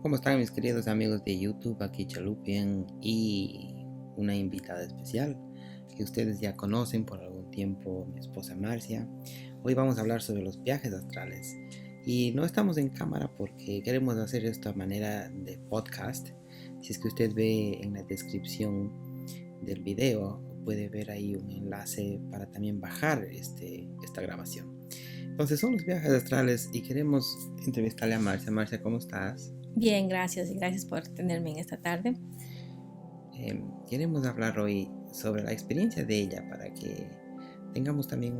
¿Cómo están mis queridos amigos de YouTube? Aquí Chalupian y una invitada especial que ustedes ya conocen por algún tiempo, mi esposa Marcia. Hoy vamos a hablar sobre los viajes astrales y no estamos en cámara porque queremos hacer esto a manera de podcast. Si es que usted ve en la descripción del video, puede ver ahí un enlace para también bajar esta grabación. Entonces son los viajes astrales y queremos entrevistarle a Marcia. Marcia, ¿cómo estás? Bien, gracias y gracias por tenerme en esta tarde. Queremos hablar hoy sobre la experiencia de ella para que tengamos también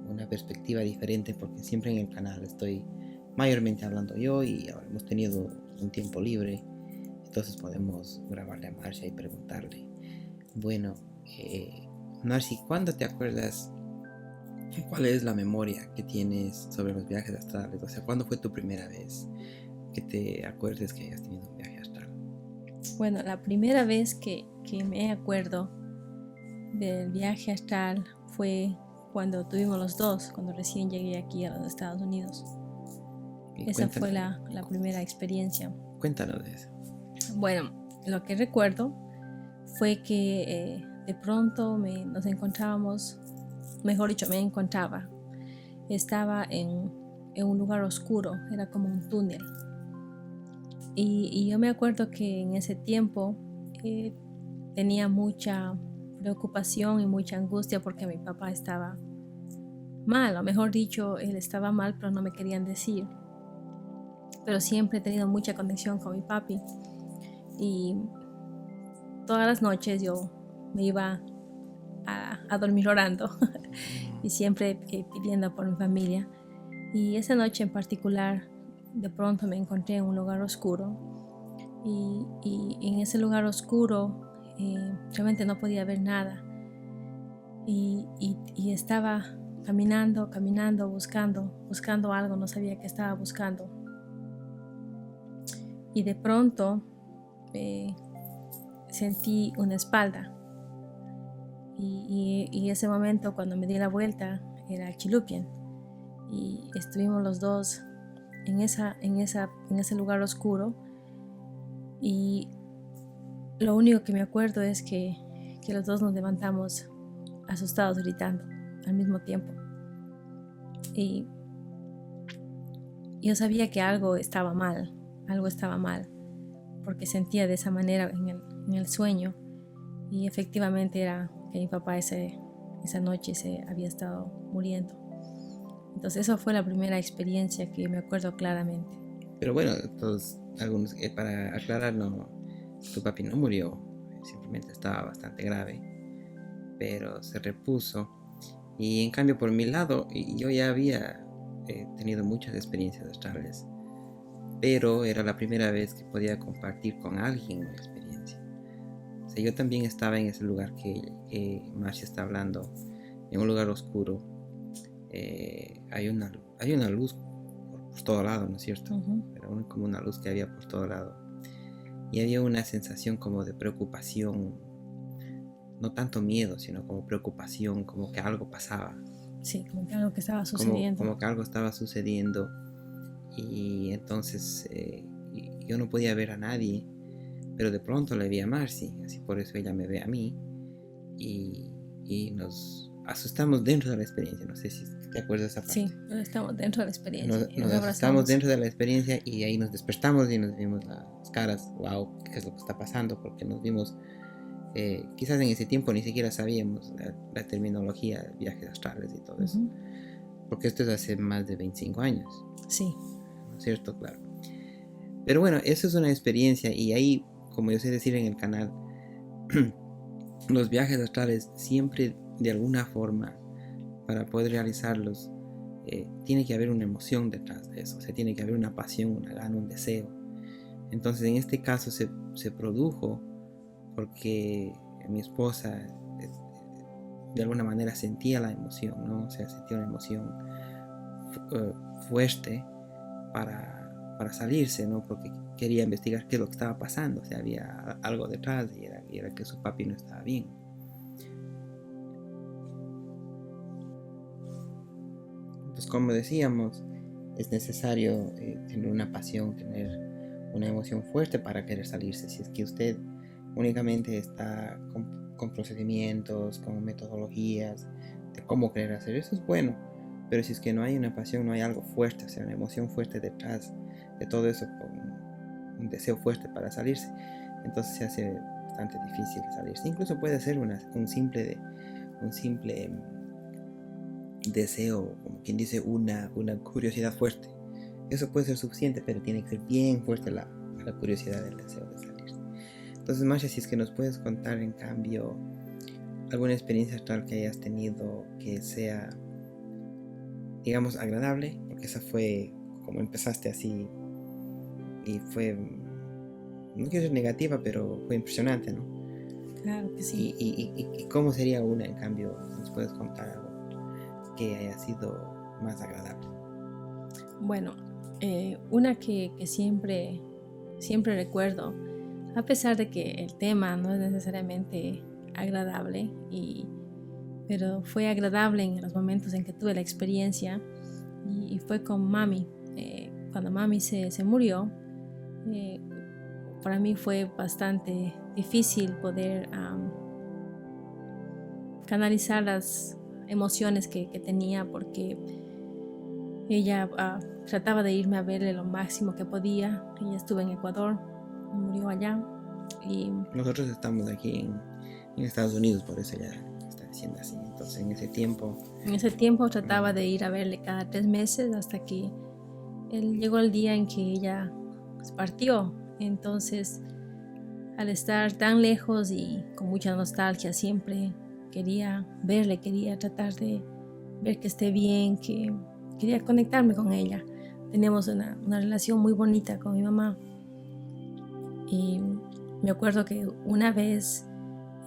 una perspectiva diferente, porque siempre en el canal estoy mayormente hablando yo y ahora hemos tenido un tiempo libre, entonces podemos grabarle a Marcia y preguntarle. Bueno, Marci, ¿cuándo te acuerdas? ¿Cuál es la memoria que tienes sobre los viajes astrales? O sea, ¿cuándo fue tu primera vez que te acuerdes que hayas tenido un viaje astral? Bueno, la primera vez que me acuerdo del viaje astral fue cuando tuvimos los dos, cuando recién llegué aquí a los Estados Unidos. Y Esa fue la primera experiencia. Cuéntanos de eso. Bueno, lo que recuerdo fue que de pronto nos encontrábamos, mejor dicho, me encontraba. Estaba en un lugar oscuro, era como un túnel. Y yo me acuerdo que en ese tiempo tenía mucha preocupación y mucha angustia porque mi papá estaba mal, o mejor dicho, él estaba mal, pero no me querían decir. Pero siempre he tenido mucha conexión con mi papi y todas las noches yo me iba a dormir orando y siempre pidiendo por mi familia. Y esa noche en particular, de pronto me encontré en un lugar oscuro y en ese lugar oscuro realmente no podía ver nada y estaba caminando, buscando algo, no sabía qué estaba buscando. Y de pronto sentí una espalda y ese momento cuando me di la vuelta era Chalupian y estuvimos los dos en ese lugar oscuro y lo único que me acuerdo es que los dos nos levantamos asustados gritando al mismo tiempo y yo sabía que algo estaba mal porque sentía de esa manera en el sueño y efectivamente era que mi papá esa noche se había estado muriendo. Entonces esa fue la primera experiencia que me acuerdo claramente. Pero bueno, para aclarar, no, tu papi no murió, simplemente estaba bastante grave, pero se repuso. Y en cambio, por mi lado, yo ya había tenido muchas experiencias astrales, pero era la primera vez que podía compartir con alguien una experiencia. O sea, yo también estaba en ese lugar que Marcia está hablando, en un lugar oscuro. Hay una luz por todo lado, ¿no es cierto? Era como una luz que había por todo lado. Y había una sensación como de preocupación, no tanto miedo, sino como preocupación, como que algo pasaba. Sí, como que algo que estaba sucediendo. Como que algo estaba sucediendo. Y entonces yo no podía ver a nadie, pero de pronto le vi a Marcy, así por eso ella me ve a mí. Y nos asustamos dentro de la experiencia. No sé si te acuerdas de esa parte. Sí, estamos dentro de la experiencia. Nos asustamos dentro de la experiencia y ahí nos despertamos y nos vimos las caras. Wow, ¿qué es lo que está pasando? Porque nos vimos, quizás en ese tiempo ni siquiera sabíamos la terminología de viajes astrales y todo eso. Porque esto es hace más de 25 años. Sí. ¿No es cierto? Claro. Pero bueno, eso es una experiencia y ahí, como yo sé decir en el canal, los viajes astrales siempre de alguna forma, para poder realizarlos, tiene que haber una emoción detrás de eso, o sea, tiene que haber una pasión, una gana, un deseo. Entonces en este caso se produjo porque mi esposa de alguna manera sentía la emoción, ¿no? O sea, sentía una emoción fuerte para salirse, ¿no? Porque quería investigar qué es lo que estaba pasando, o sea, había algo detrás y era que su papi no estaba bien. Pues como decíamos, es necesario tener una pasión, tener una emoción fuerte para querer salirse. Si es que usted únicamente está con procedimientos, con metodologías de cómo querer hacer eso, es bueno. Pero si es que no hay una pasión, no hay algo fuerte, o sea, una emoción fuerte detrás de todo eso, con un deseo fuerte para salirse, entonces se hace bastante difícil salirse. Incluso puede ser un simple deseo, como quien dice, una curiosidad fuerte. Eso puede ser suficiente, pero tiene que ser bien fuerte la curiosidad del deseo de salir. Entonces, Masha, si es que nos puedes contar en cambio alguna experiencia actual que hayas tenido que sea, digamos, agradable, porque esa fue como empezaste así y fue, no quiero ser negativa, pero fue impresionante, ¿no? Claro que sí. ¿Y cómo sería una, en cambio, si nos puedes contar algo que haya sido más agradable? Bueno, una que siempre recuerdo, a pesar de que el tema no es necesariamente agradable, pero fue agradable en los momentos en que tuve la experiencia, y fue con mami. Cuando mami se murió, para mí fue bastante difícil poder canalizar las emociones que tenía, porque ella trataba de irme a verle lo máximo que podía. Ella estuvo en Ecuador, murió allá. Y nosotros estamos aquí en Estados Unidos, por eso ya está diciendo así. Entonces en ese tiempo trataba de ir a verle cada 3 meses, hasta que llegó el día en que ella partió. Entonces, al estar tan lejos y con mucha nostalgia, siempre quería verle, quería tratar de ver que esté bien, que quería conectarme con ella. Teníamos una relación muy bonita con mi mamá, y me acuerdo que una vez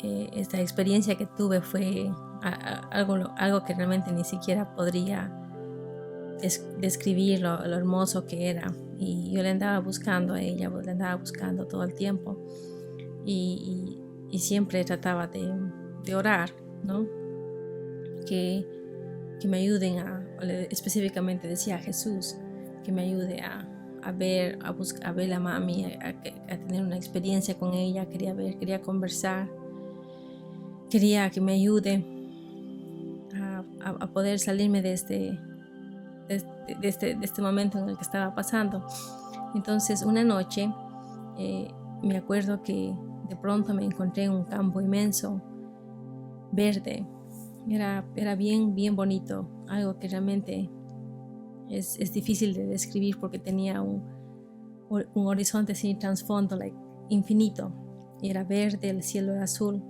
esta experiencia que tuve fue algo que realmente ni siquiera podría describir lo hermoso que era. Y yo le andaba buscando a ella, le andaba buscando todo el tiempo, y siempre trataba de orar, ¿no? Que me ayuden específicamente decía a Jesús, que me ayude a ver a mami, a tener una experiencia con ella. Quería conversar, quería que me ayude a poder salirme de este momento en el que estaba pasando. Entonces, una noche me acuerdo que de pronto me encontré en un campo inmenso, verde. Era bien, bien bonito, algo que realmente es difícil de describir, porque tenía un horizonte sin trasfondo, infinito. Era verde, el cielo era azul.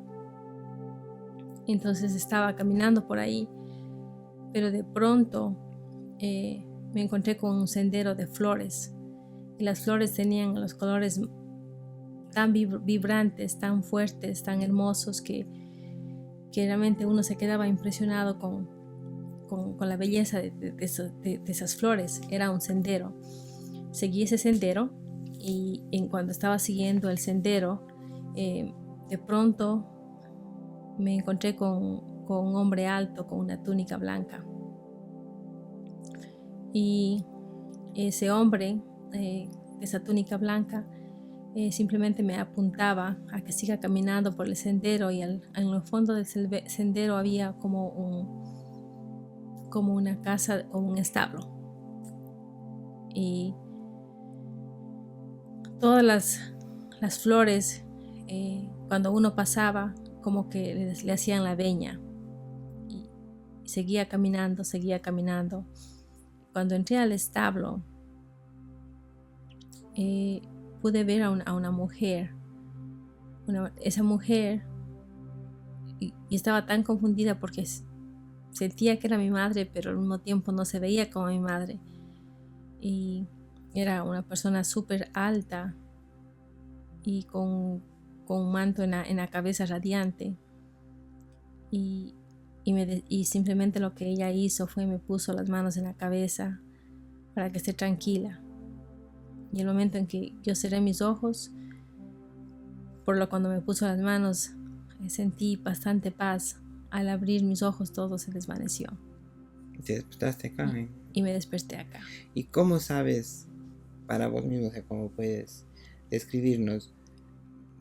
Entonces estaba caminando por ahí, pero de pronto me encontré con un sendero de flores, y las flores tenían los colores tan vibrantes, tan fuertes, tan hermosos, que realmente uno se quedaba impresionado con la belleza de esas flores. Era un sendero. Seguí ese sendero, y cuando estaba siguiendo el sendero, de pronto me encontré con un hombre alto con una túnica blanca. Y ese hombre, esa túnica blanca, simplemente me apuntaba a que siga caminando por el sendero, y en el fondo del sendero había como una casa, como un establo, y todas las flores, cuando uno pasaba, como que le hacían la veña, y seguía caminando. Cuando entré al establo, pude ver a una mujer. Esa mujer, y estaba tan confundida porque sentía que era mi madre, pero al mismo tiempo no se veía como mi madre. Y era una persona súper alta, y con un manto en la cabeza radiante. Y simplemente lo que ella hizo fue me puso las manos en la cabeza para que esté tranquila. Y el momento en que yo cerré mis ojos, cuando me puso las manos, sentí bastante paz. Al abrir mis ojos, todo se desvaneció. ¿Te despertaste acá? Y me desperté acá. ¿Y cómo sabes para vos mismo, o sea, cómo puedes describirnos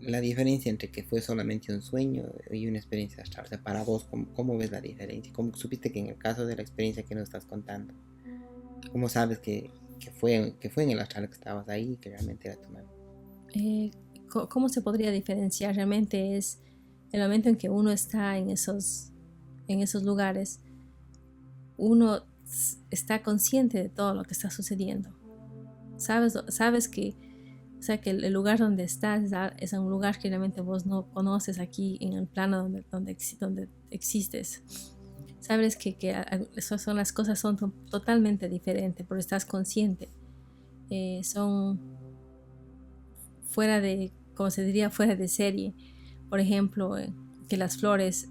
la diferencia entre que fue solamente un sueño y una experiencia astral? O sea, para vos, ¿cómo ves la diferencia? ¿Cómo supiste que en el caso de la experiencia que nos estás contando, cómo sabes que fue en el astral que estabas ahí y que realmente era tu mami? ¿Cómo se podría diferenciar? Realmente es el momento en que uno está en esos lugares, uno está consciente de todo lo que está sucediendo. Sabes que, o sea, que el lugar donde estás es un lugar que realmente vos no conoces aquí en el plano donde existes. Sabes que esas son las cosas son totalmente diferentes, pero estás consciente. Son fuera de, como se diría, fuera de serie. Por ejemplo, que las flores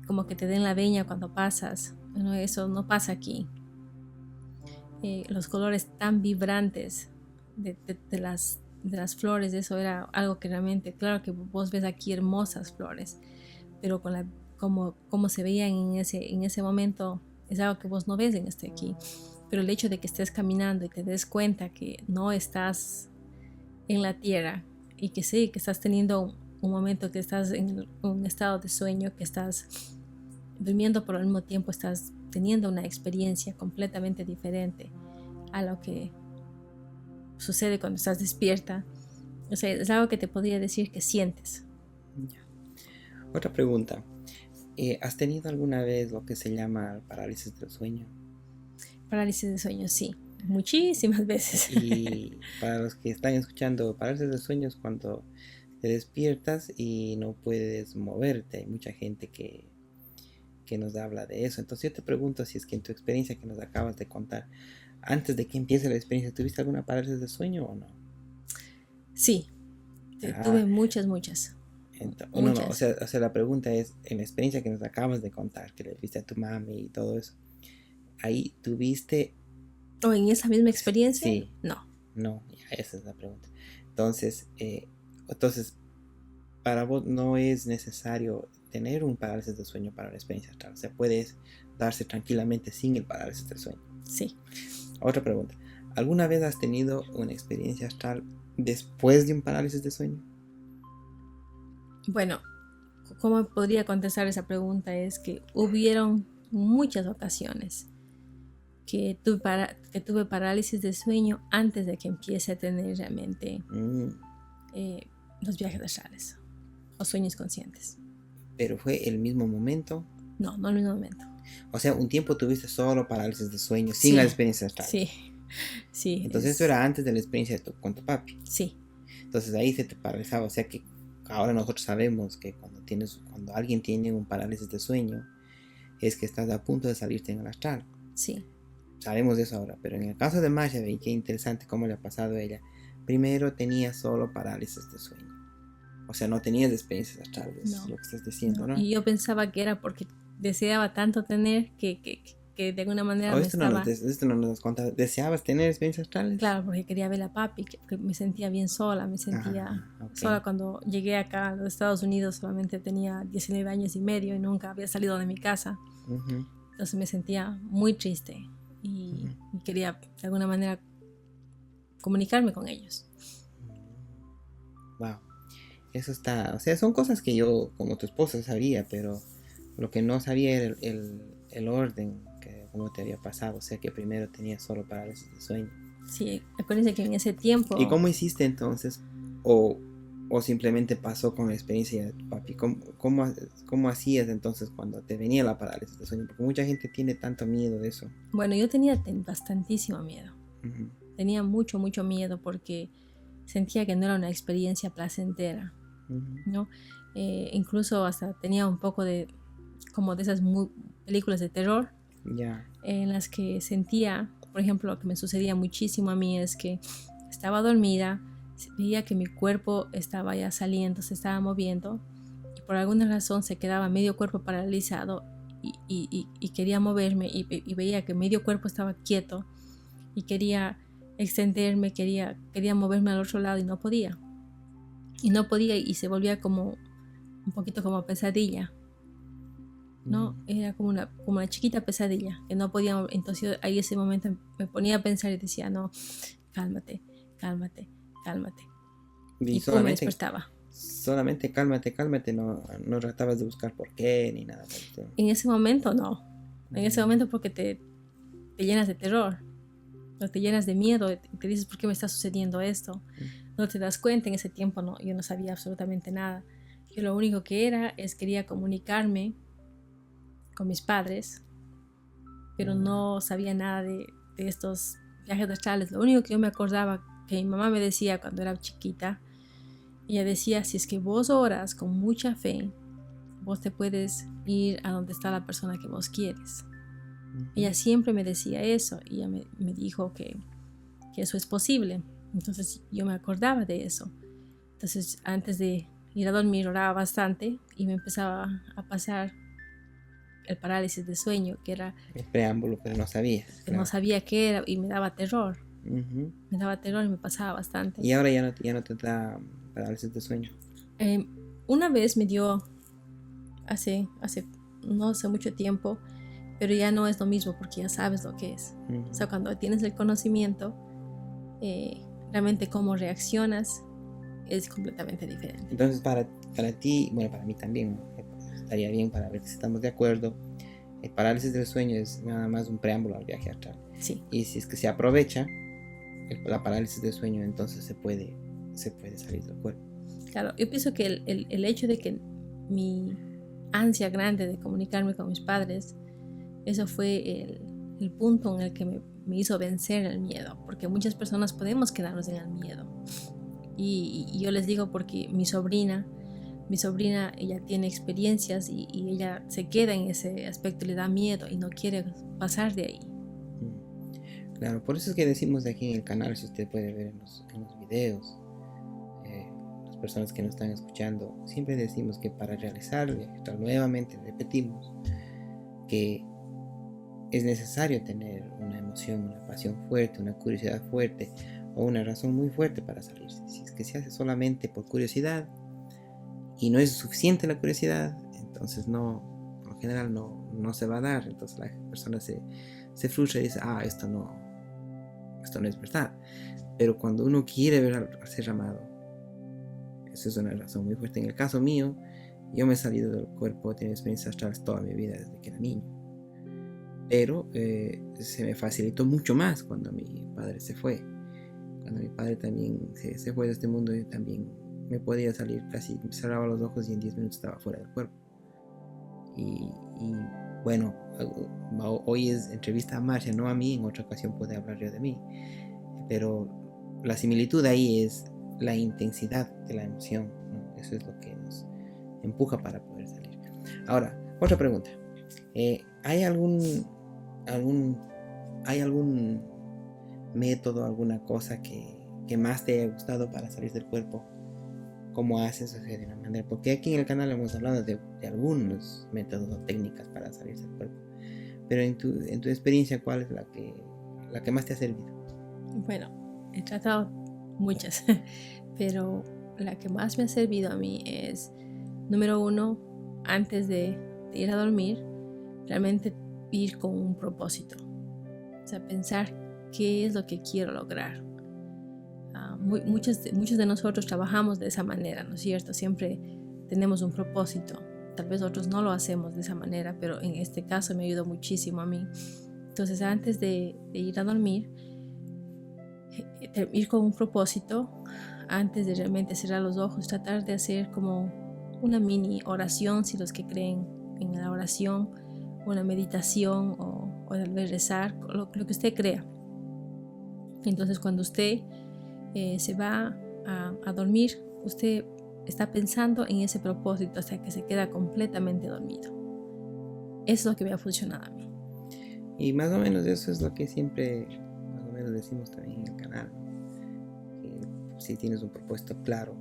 como que te den la veña cuando pasas. Bueno, eso no pasa aquí. Los colores tan vibrantes de las flores, eso era algo que realmente, claro que vos ves aquí hermosas flores, pero como se veían en ese momento, es algo que vos no ves en aquí. Pero el hecho de que estés caminando y te des cuenta que no estás en la tierra y que sí, que estás teniendo un momento, que estás en un estado de sueño, que estás durmiendo, pero al mismo tiempo estás teniendo una experiencia completamente diferente a lo que sucede cuando estás despierta. O sea, es algo que te podría decir que sientes. Otra pregunta. ¿Has tenido alguna vez lo que se llama parálisis del sueño? Parálisis de sueño, sí. Muchísimas veces. Y para los que están escuchando, parálisis del sueño es cuando te despiertas y no puedes moverte. Hay mucha gente que nos habla de eso. Entonces yo te pregunto si es que en tu experiencia que nos acabas de contar, antes de que empiece la experiencia, ¿tuviste alguna parálisis de sueño o no? Sí, tuve muchas. No, o sea, la pregunta es, en la experiencia que nos acabas de contar, que le viste a tu mami y todo eso, ¿ahí tuviste? ¿O en esa misma experiencia? Sí. No, esa es la pregunta. Entonces, para vos no es necesario tener un parálisis de sueño para una experiencia astral. O sea, puedes darse tranquilamente sin el parálisis del sueño. Sí. Otra pregunta. ¿Alguna vez has tenido una experiencia astral después de un parálisis de sueño? Bueno, ¿cómo podría contestar esa pregunta? Es que hubieron muchas ocasiones que tuve parálisis de sueño antes de que empiece a tener realmente los viajes astrales o sueños conscientes. ¿Pero fue el mismo momento? No el mismo momento. O sea, un tiempo tuviste solo parálisis de sueño sin la experiencia astral. Sí. Entonces eso era antes de la experiencia con tu papi. Sí. Entonces ahí se te paralizaba. O sea que ahora nosotros sabemos que cuando alguien tiene un parálisis de sueño es que estás a punto de salirte en el astral. Sí. Sabemos eso ahora, pero en el caso de Masha, ve qué interesante cómo le ha pasado a ella. Primero tenía solo parálisis de sueño. O sea, no tenías experiencias astrales, lo que estás diciendo, ¿no? Y yo pensaba que era porque deseaba tanto tener que de alguna manera esto no nos has contado. ¿Deseabas tener experiencias astrales? Claro, porque quería ver a papi, que me sentía bien sola, me sentía sola cuando llegué acá a los Estados Unidos. Solamente tenía 19 años y medio y nunca había salido de mi casa. Entonces me sentía muy triste y quería de alguna manera comunicarme con ellos. Wow, eso está, o sea, son cosas que yo como tu esposa sabía, pero lo que no sabía era el orden, que cómo te había pasado. O sea, que primero tenía solo parálisis de sueño. Sí, acuérdense que en ese tiempo... ¿Y cómo hiciste entonces? ¿O simplemente pasó con la experiencia de tu papi? ¿Cómo hacías entonces cuando te venía la parálisis de sueño? Porque mucha gente tiene tanto miedo de eso. Bueno, yo tenía bastantísimo miedo. Tenía mucho miedo porque sentía que no era una experiencia placentera, ¿no? Incluso hasta tenía un poco de como de esas películas de terror en las que sentía, por ejemplo, lo que me sucedía muchísimo a mí es que estaba dormida, veía que mi cuerpo estaba ya saliendo, se estaba moviendo y por alguna razón se quedaba medio cuerpo paralizado y quería moverme y veía que medio cuerpo estaba quieto y quería extenderme, quería moverme al otro lado y no podía y se volvía como un poquito como pesadilla, ¿no? Era como una chiquita pesadilla que no podía. Entonces ahí ese momento me ponía a pensar y decía, no, cálmate, cálmate. Y Y pum, me despertaba. solamente cálmate, no tratabas de buscar por qué ni nada por el estilo. En ese momento no. En ese momento porque te llenas de terror, o te llenas de miedo, te dices, ¿por qué me está sucediendo esto? No te das cuenta. En ese tiempo no, yo no sabía absolutamente nada. Yo lo único que quería comunicarme con mis padres, pero no sabía nada de estos viajes astrales. Lo único que yo me acordaba que mi mamá me decía cuando era chiquita, ella decía, si es que vos oras con mucha fe, vos te puedes ir a donde está la persona que vos quieres. Ella siempre me decía eso, y ella me dijo que eso es posible. Entonces yo me acordaba de eso. Entonces antes de ir a dormir oraba bastante y me empezaba a pasar el parálisis de sueño, que era el preámbulo, pero no sabías. que Claro. no sabía qué era y me daba terror. Uh-huh. Me daba terror y me pasaba bastante. Y ahora ya no te da parálisis de sueño. Una vez me dio hace no hace mucho tiempo, pero ya no es lo mismo porque ya sabes lo que es. Uh-huh. O sea, cuando tienes el conocimiento, realmente cómo reaccionas es completamente diferente. Entonces para ti, bueno, para mí también, estaría bien para ver si estamos de acuerdo. El parálisis del sueño es nada más un preámbulo al viaje astral. Sí. Y si es que se aprovecha la parálisis del sueño, entonces se puede salir del cuerpo. Claro, yo pienso que el hecho de que mi ansia grande de comunicarme con mis padres, eso fue el punto en el que me hizo vencer el miedo, porque muchas personas podemos quedarnos en el miedo. Y yo les digo porque mi sobrina, ella tiene experiencias y ella se queda en ese aspecto, le da miedo y no quiere pasar de ahí. Claro, por eso es que decimos aquí en el canal, si usted puede ver en los videos, las personas que nos están escuchando, siempre decimos que para realizar el viaje astral, nuevamente repetimos que es necesario tener una emoción, una pasión fuerte, una curiosidad fuerte o una razón muy fuerte para salirse. Si es que se hace solamente por curiosidad y no es suficiente la curiosidad, entonces por lo general no se va a dar. Entonces la persona se frustra y dice, esto no es verdad. Pero cuando uno quiere ver al ser amado, eso es una razón muy fuerte. En el caso mío, yo me he salido del cuerpo, he tenido experiencias astrales toda mi vida desde que era niño. Pero se me facilitó mucho más cuando mi padre se fue. Cuando mi padre también se fue de este mundo, yo también me podía salir, casi cerraba los ojos y en 10 minutos estaba fuera del cuerpo. Y bueno, hoy es entrevista a Marcia, no a mí, en otra ocasión puede hablar yo de mí. Pero la similitud ahí es la intensidad de la emoción, ¿no? Eso es lo que nos empuja para poder salir. Ahora, otra pregunta. ¿Hay algún método, alguna cosa que más te haya gustado para salir del cuerpo? ¿Cómo haces? O sea, de una manera, porque aquí en el canal hemos hablado de algunos métodos o técnicas para salir del cuerpo, pero en tu experiencia, ¿cuál es la que más te ha servido? Bueno, he tratado muchas, pero la que más me ha servido a mí es, número 1, antes de ir a dormir, realmente ir con un propósito. O sea, pensar qué es lo que quiero lograr. Muchos de nosotros trabajamos de esa manera, ¿no es cierto? Siempre tenemos un propósito. Tal vez otros no lo hacemos de esa manera, pero en este caso me ayudó muchísimo a mí. Entonces, antes de ir a dormir, ir con un propósito, antes de realmente cerrar los ojos, tratar de hacer como una mini oración, si los que creen en la oración, una meditación o tal vez rezar, lo que usted crea. Entonces, cuando usted se va a dormir, usted está pensando en ese propósito hasta que se queda completamente dormido. Eso es lo que me ha funcionado a mí. Y más o menos eso es lo que siempre más o menos decimos también en el canal, que si tienes un propósito claro.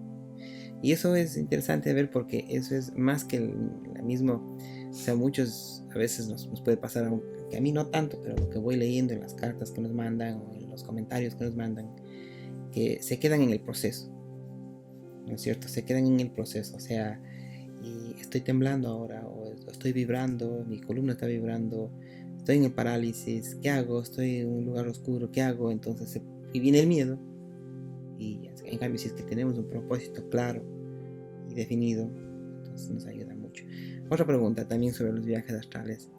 Y eso es interesante ver porque eso es más que el mismo, o sea, muchos a veces nos puede pasar, que a mí no tanto, pero lo que voy leyendo en las cartas que nos mandan o en los comentarios que nos mandan, que se quedan en el proceso, ¿no es cierto? Se quedan en el proceso, o sea, y estoy temblando ahora, o estoy vibrando, mi columna está vibrando, estoy en el parálisis, ¿qué hago? Estoy en un lugar oscuro, ¿qué hago? Entonces, y viene el miedo, y En cambio, si es que tenemos un propósito claro y definido, entonces nos ayuda mucho. Otra pregunta también sobre los viajes astrales.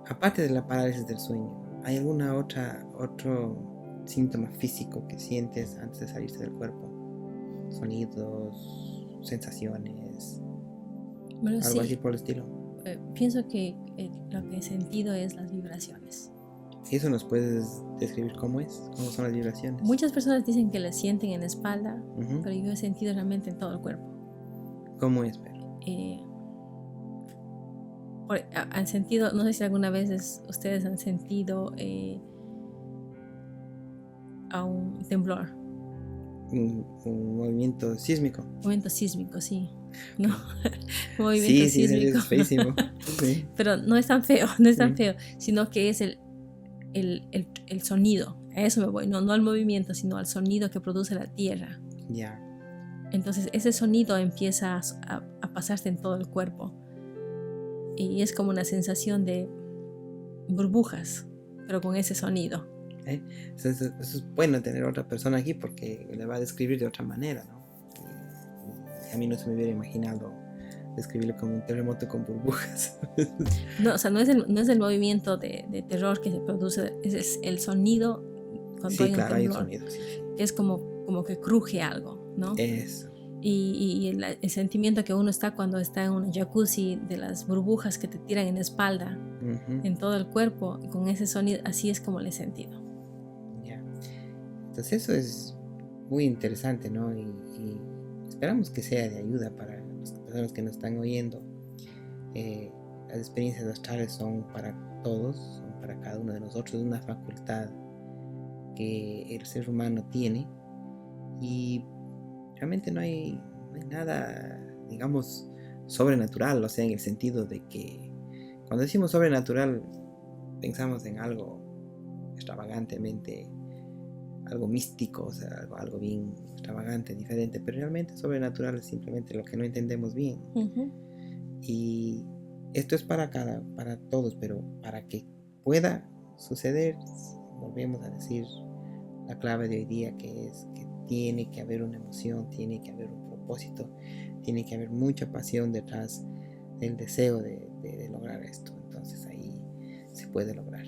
Aparte de la parálisis del sueño, ¿hay otro síntoma físico que sientes antes de salirse del cuerpo? Sonidos, sensaciones, Bueno, algo sí, así por el estilo. pienso que lo que he sentido es las vibraciones. ¿Eso nos puedes describir cómo es? ¿Cómo son las vibraciones? Muchas personas dicen que las sienten en la espalda, Ujú. pero yo he sentido realmente en todo el cuerpo. ¿Cómo es, pero? Han sentido, no sé si alguna vez ustedes han sentido a un temblor, Un movimiento sísmico. movimiento sísmico, sí, ¿no? Sí, Movimiento sísmico. es feísimo. Sí. Pero no es tan feo, no es tan Mm. feo, sino que es el sonido. A eso me voy, no al movimiento, sino al sonido que produce la tierra. Ya. Entonces ese sonido empieza a pasarse en todo el cuerpo. Y es como una sensación de burbujas, pero con ese sonido. Eso es bueno tener otra persona aquí porque le va a describir de otra manera, ¿no? Y a mí no se me hubiera imaginado describirlo como un terremoto con burbujas. No, o sea, no es el movimiento de terror que se produce, es el sonido cuando Sí, hay un claro, hay un temblor. sonido, sí. Es como que cruje algo, ¿no? Eso. Y el sentimiento que uno está cuando está en un jacuzzi, de las burbujas que te tiran en la espalda, Ujú. en todo el cuerpo, y con ese sonido, así es como lo he sentido. Ya. Entonces eso es muy interesante, ¿no? Y esperamos que sea de ayuda para las personas que nos están oyendo. Las experiencias astrales son para todos, son para cada uno de nosotros, es una facultad que el ser humano tiene y realmente no hay nada, digamos, sobrenatural, o sea, en el sentido de que cuando decimos sobrenatural pensamos en algo extravagantemente, algo místico, o sea, algo bien extravagante, diferente, pero realmente sobrenatural es simplemente lo que no entendemos bien. Uh-huh. Y esto es para todos, pero para que pueda suceder, volvemos a decir la clave de hoy día, que es que tiene que haber una emoción, tiene que haber un propósito, tiene que haber mucha pasión detrás del deseo de lograr esto. Entonces ahí se puede lograr.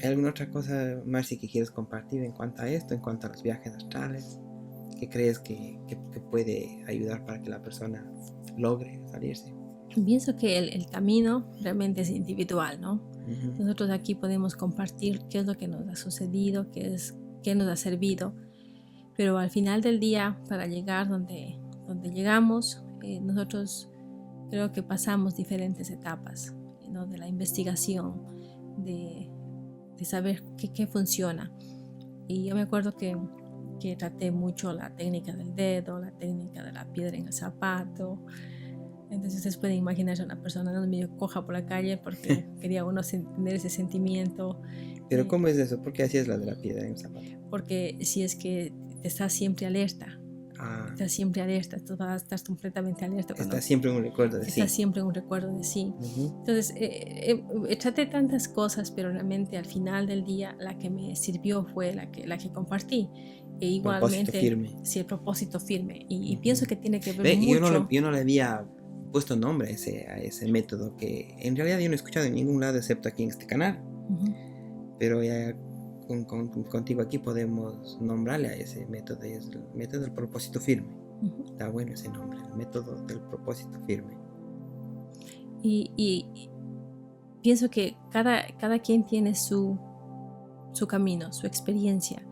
¿Hay alguna otra cosa, Marcy, que quieres compartir en cuanto a esto, en cuanto a los viajes astrales? ¿Qué crees que puede ayudar para que la persona logre salirse? Pienso que el camino realmente es individual, ¿no? Uh-huh. Nosotros aquí podemos compartir qué es lo que nos ha sucedido, qué nos ha servido, pero al final del día, para llegar donde llegamos, nosotros creo que pasamos diferentes etapas, ¿no? De la investigación, de saber qué funciona. Y yo me acuerdo que traté mucho la técnica del dedo, la técnica de la piedra en el zapato. Entonces ustedes pueden imaginarse a una persona no medio coja por la calle porque quería uno tener ese sentimiento. Pero ¿cómo es eso? ¿Por qué así es la de la piedra en el zapato? Porque si es que te estás siempre alerta, estás siempre alerta, tú vas a estar completamente alerta. Estás siempre en un recuerdo de sí. Estás siempre en un recuerdo de sí. Uh-huh. Entonces, traté tantas cosas, pero realmente al final del día la que me sirvió fue la que compartí. E igualmente, propósito firme. Sí, el propósito firme. Y Uh-huh. Pienso que tiene que ver mucho. Yo no le había puesto nombre a ese método, que en realidad yo no he escuchado en ningún lado excepto aquí en este canal. Uh-huh. Pero ya contigo aquí podemos nombrarle a ese método, es el método del propósito firme. Uh-huh. Está bueno ese nombre, el método del propósito firme. Y pienso que cada quien tiene su camino, su experiencia,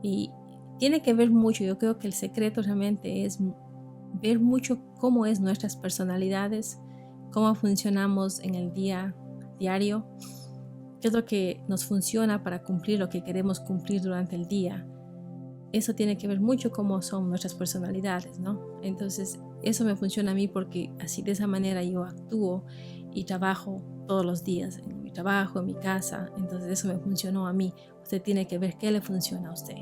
y tiene que ver mucho. Yo creo que el secreto realmente es ver mucho cómo es nuestras personalidades, cómo funcionamos en el diario, qué es lo que nos funciona para cumplir lo que queremos cumplir durante el día. Eso tiene que ver mucho cómo son nuestras personalidades, ¿no? Entonces, eso me funciona a mí porque así de esa manera yo actúo y trabajo todos los días, en mi trabajo, en mi casa. Entonces, eso me funcionó a mí. Usted tiene que ver qué le funciona a usted.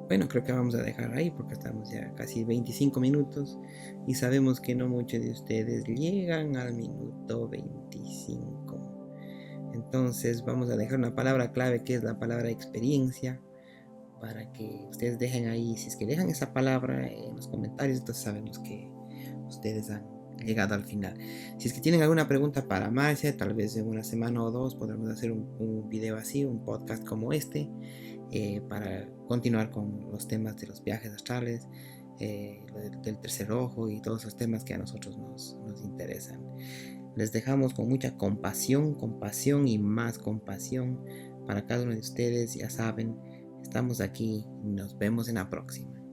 Bueno, creo que vamos a dejar ahí porque estamos ya casi 25 minutos y sabemos que no muchos de ustedes llegan al minuto 25. Entonces vamos a dejar una palabra clave que es la palabra experiencia, para que ustedes dejen ahí, si es que dejan esa palabra en los comentarios, entonces sabemos que ustedes han llegado al final. Si es que tienen alguna pregunta para Marcia, tal vez en una semana o dos podremos hacer un video así, un podcast como este, para continuar con los temas de los viajes astrales, del tercer ojo y todos esos temas que a nosotros nos interesan. Les dejamos con mucha compasión y más compasión para cada uno de ustedes. Ya saben, estamos aquí y nos vemos en la próxima.